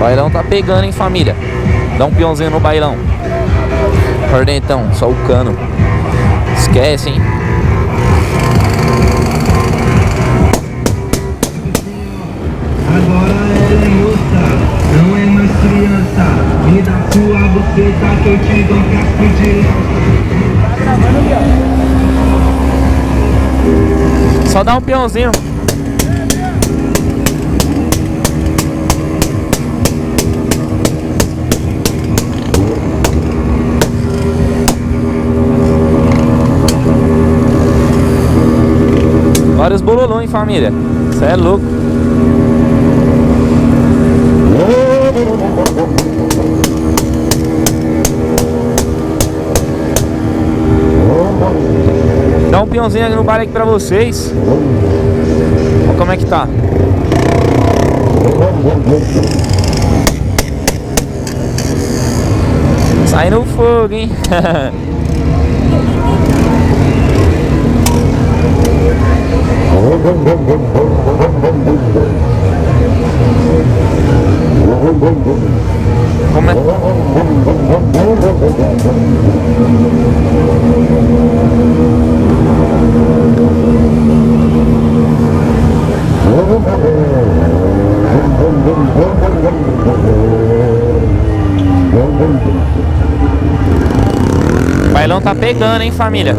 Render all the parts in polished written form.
Bailão tá pegando, hein, família. Dá um peãozinho no bailão. Hornetão, só o cano. Esquece, hein. Agora ela é moça, não é mais criança. Me dá sua buceta que eu te dou casco de lança. Só dá um peãozinho. Vários bololô, hein, família. Cê é louco. Dá um peãozinho aqui no bar aqui pra vocês. Olha como é que tá. Sai no fogo, hein. Como é? O bailão tá pegando, hein, família.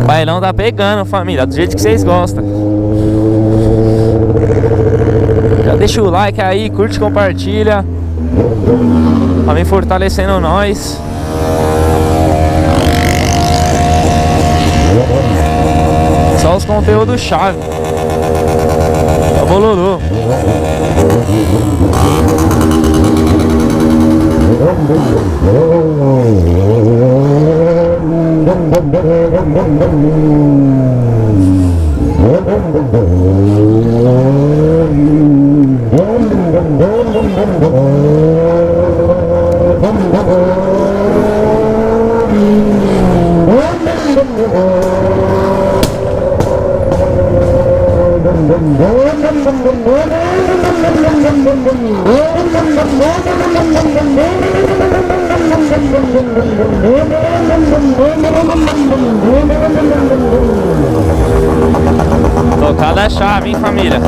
O bailão tá pegando, família, do jeito que vocês gostam. Já deixa o like aí, curte, compartilha. Pra vir fortalecendo nós. Só os conteúdos chave. Tá bololô. Tocada a chave, hein, família.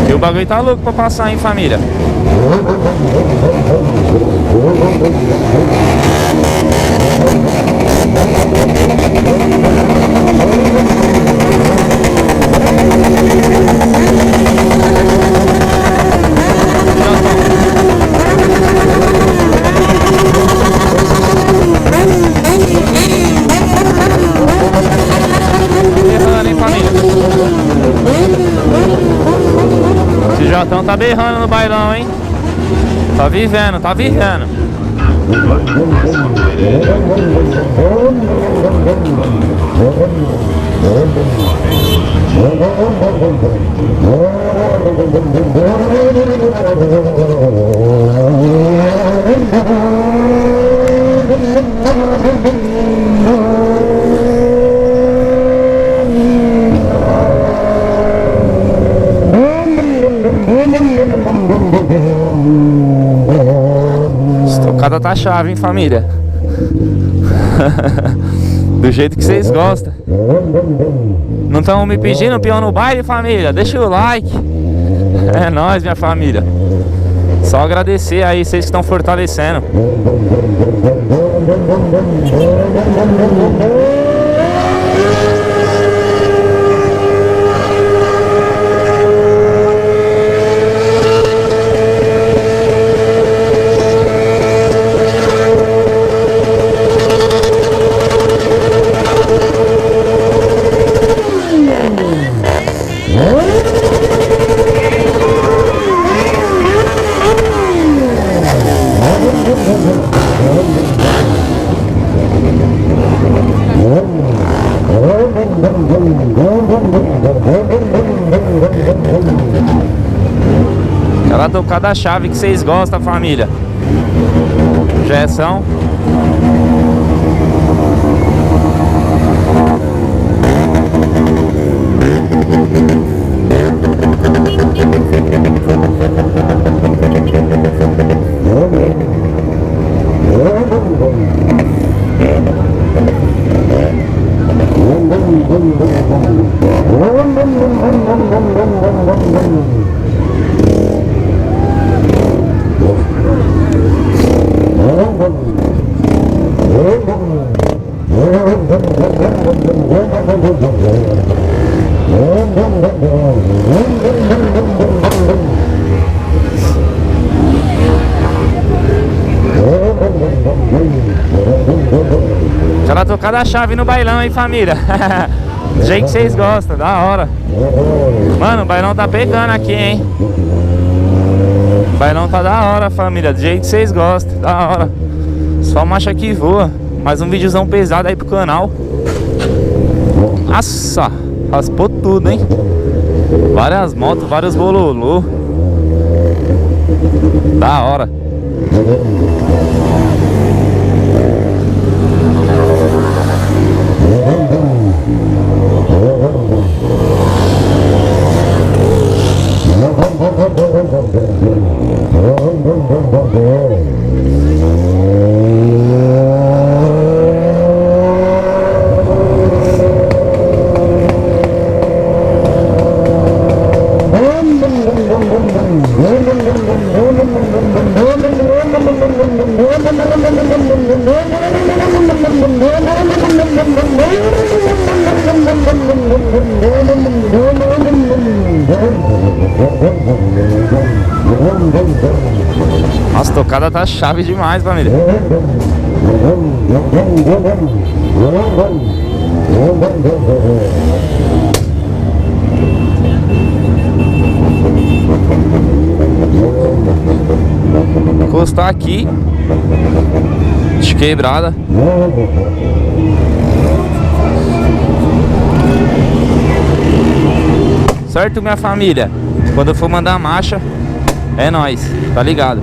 E o bagulho tá louco pra passar, hein, família. Berrando, hein, família. Esse Jotão tá berrando no bailão, hein. Tá vivendo, tá vivendo. Tocada tá chave, hein, família. Do jeito que vocês gostam. Não estão me pedindo peão no baile, família? Deixa o like. É nóis, minha família. Só agradecer aí vocês que estão fortalecendo. Aquela tocada chave que vocês gostam, família. Injeção. Aquela tocada chave no bailão, hein, família? Do jeito que vocês gostam, da hora. Mano, o bailão tá pegando aqui, hein? O bailão tá da hora, família. Do jeito que vocês gostam, da hora. Só marcha que voa. Mais um videozão pesado aí pro canal. Nossa, raspou tudo, hein? Várias motos, vários bololô. Da hora. Nossa, a tocada tá chave demais, família. Encostar aqui de quebrada. Certo, minha família? Quando eu for mandar a marcha, é nóis, tá ligado?